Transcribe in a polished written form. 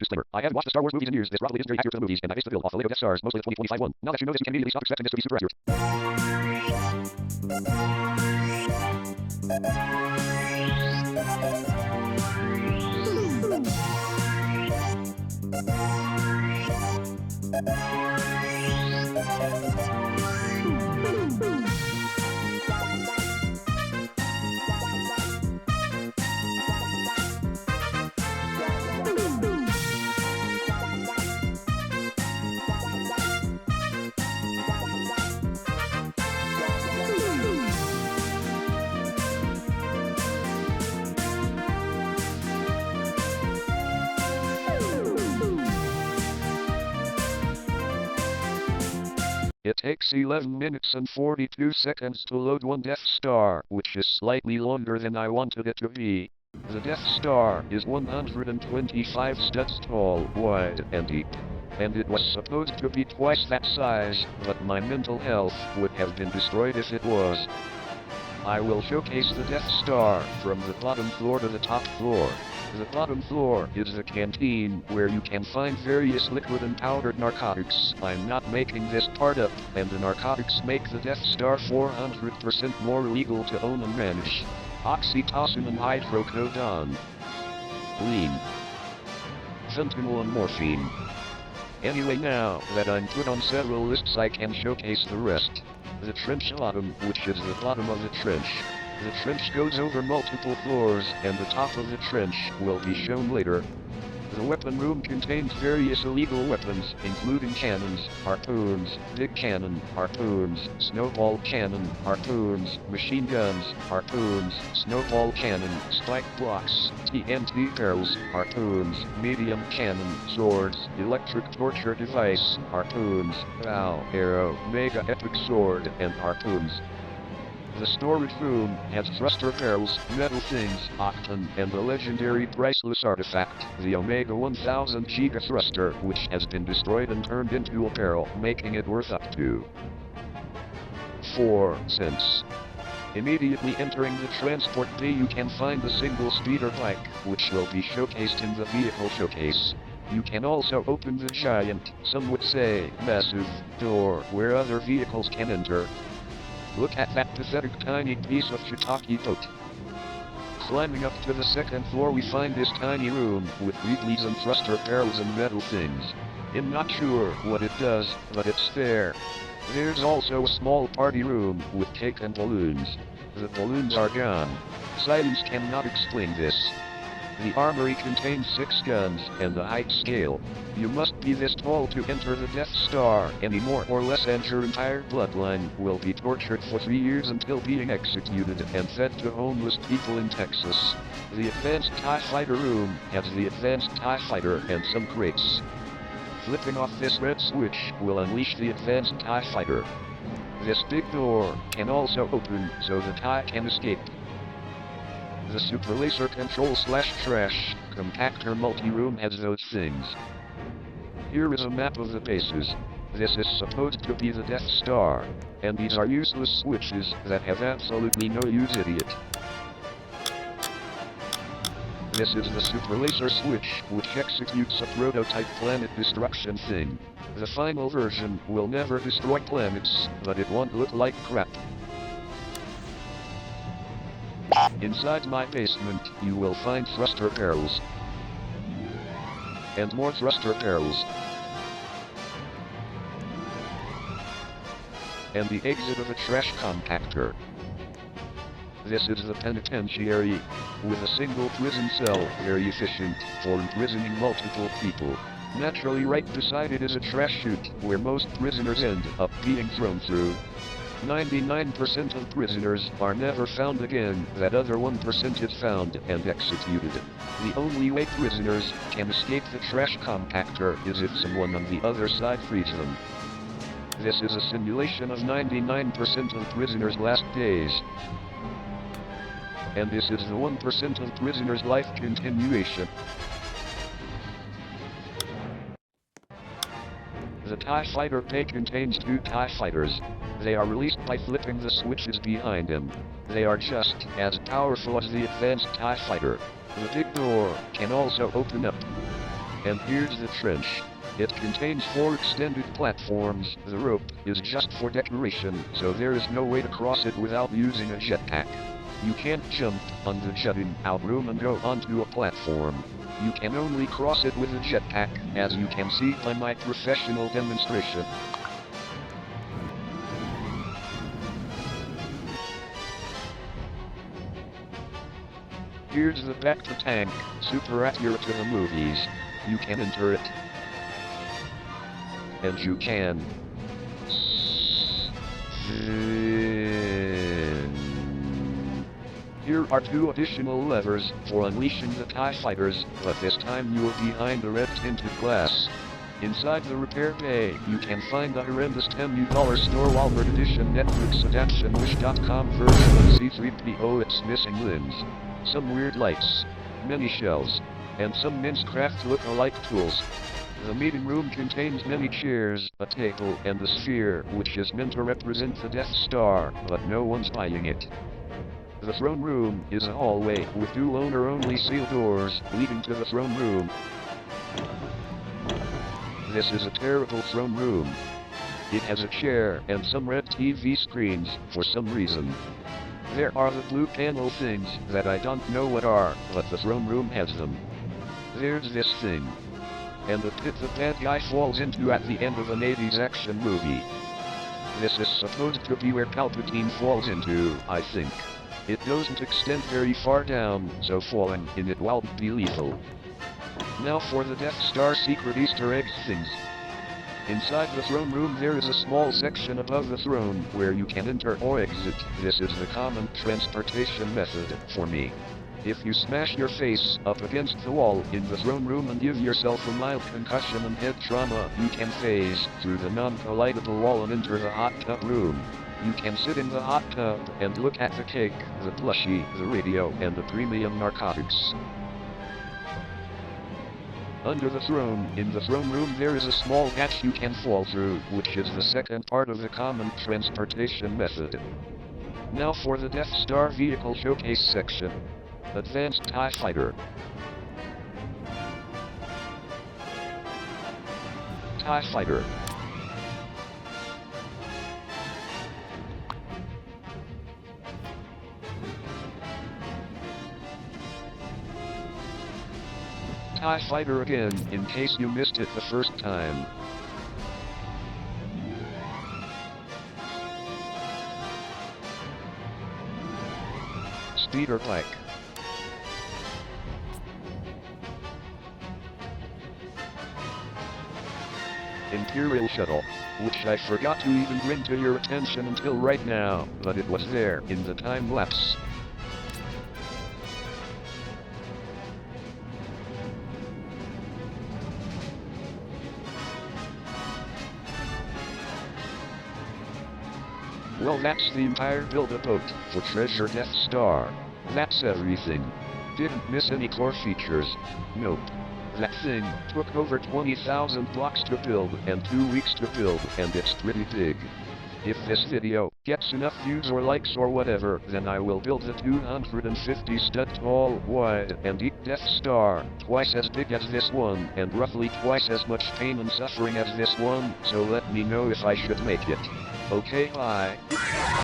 Disclaimer. I haven't watched the Star Wars movies in years. This probably isn't very accurate to the movies, and I based the build off the Lego Death Stars, mostly the 2025 one. Now that you know this, you can immediately stop expecting this to be super accurate. It takes 11 minutes and 42 seconds to load one Death Star, which is slightly longer than I wanted it to be. The Death Star is 125 steps tall, wide, and deep. And it was supposed to be twice that size, but my mental health would have been destroyed if it was. I will showcase the Death Star from the bottom floor to the top floor. The bottom floor is the canteen, where you can find various liquid and powdered narcotics. I'm not making this part up, and the narcotics make the Death Star 400% more legal to own and manage. Oxytocin and hydrocodone. Lean. Fentanyl and morphine. Anyway, now that I'm put on several lists, I can showcase the rest. The trench bottom, which is the bottom of the trench. The trench goes over multiple floors, and the top of the trench will be shown later. The weapon room contains various illegal weapons, including cannons, harpoons, big cannon, harpoons, snowball cannon, harpoons, machine guns, harpoons, snowball cannon, spike blocks, TNT barrels, harpoons, medium cannon, swords, electric torture device, harpoons, bow arrow, mega epic sword, and harpoons. The storage room has thruster barrels, metal things, octane, and the legendary priceless artifact, the Omega 1000 Giga Thruster, which has been destroyed and turned into a barrel, making it worth up to 4 cents. Immediately entering the transport bay, you can find the single speeder bike, which will be showcased in the vehicle showcase. You can also open the giant, some would say massive, door where other vehicles can enter. Look at that pathetic tiny piece of shiitake boat. Climbing up to the second floor, we find this tiny room with wheatleys and thruster barrels and metal things. I'm not sure what it does, but it's there. There's also a small party room with cake and balloons. The balloons are gone. Silence cannot explain this. The armory contains 6 guns and the height scale. You must be this tall to enter the Death Star. Any more or less and your entire bloodline will be tortured for 3 years until being executed and fed to homeless people in Texas. The Advanced TIE Fighter room has the Advanced TIE Fighter and some crates. Flipping off this red switch will unleash the Advanced TIE Fighter. This big door can also open so the TIE can escape. The Super Laser Control/Trash Compactor multi-room has those things. Here is a map of the bases. This is supposed to be the Death Star, and these are useless switches that have absolutely no use, idiot. This is the Super Laser switch, which executes a prototype planet destruction thing. The final version will never destroy planets, but it won't look like crap. Inside my basement, you will find thruster barrels. And more thruster barrels. And the exit of a trash compactor. This is the penitentiary, with a single prison cell, very efficient, for imprisoning multiple people. Naturally, right beside it is a trash chute, where most prisoners end up being thrown through. 99% of prisoners are never found again, that other 1% is found and executed. The only way prisoners can escape the trash compactor is if someone on the other side frees them. This is a simulation of 99% of prisoners' last days. And this is the 1% of prisoners' life continuation. The TIE Fighter Bay contains 2 TIE Fighters. They are released by flipping the switches behind him. They are just as powerful as the Advanced TIE Fighter. The big door can also open up. And here's the trench. It contains 4 extended platforms. The rope is just for decoration, so there is no way to cross it without using a jetpack. You can't jump on the jutting out room and go onto a platform. You can only cross it with a jetpack, as you can see by my professional demonstration. Here's the Bacta tank, super accurate to the movies. You can enter it. And you can Here are 2 additional levers for unleashing the TIE Fighters, but this time you're behind the red tinted glass. Inside the repair bay, you can find the horrendous $10 Store Walmart Edition Netflix adaptation Wish.com version of C-3PO. It's missing limbs, some weird lights, many shells, and some Minecraft look-alike tools. The meeting room contains many chairs, a table, and the sphere, which is meant to represent the Death Star, but no one's buying it. The throne room is a hallway with 2 owner-only sealed doors leading to the throne room. This is a terrible throne room. It has a chair and some red TV screens for some reason. There are the blue panel things that I don't know what are, but the throne room has them. There's this thing. And the pit the bad guy falls into at the end of an 80s action movie. This is supposed to be where Palpatine falls into, I think. It doesn't extend very far down, so falling in it won't be lethal. Now for the Death Star secret Easter egg things. Inside the throne room there is a small section above the throne where you can enter or exit. This is the common transportation method for me. If you smash your face up against the wall in the throne room and give yourself a mild concussion and head trauma, you can phase through the non-collidable wall and enter the hot tub room. You can sit in the hot tub and look at the cake, the plushie, the radio, and the premium narcotics. Under the throne, in the throne room there is a small hatch you can fall through, which is the second part of the common transportation method. Now for the Death Star vehicle showcase section. Advanced TIE Fighter. TIE Fighter. TIE Fighter again, in case you missed it the first time. Speeder Bike. Imperial Shuttle, which I forgot to even bring to your attention until right now, but it was there in the time lapse. Well, that's the entire build-a-boat for Treasure Death Star. That's everything. Didn't miss any core features. Nope. That thing took over 20,000 blocks to build and 2 weeks to build, and it's pretty big. If this video gets enough views or likes or whatever, then I will build the 250 stud tall, wide, and deep Death Star, twice as big as this one, and roughly twice as much pain and suffering as this one, so let me know if I should make it. Okay, bye.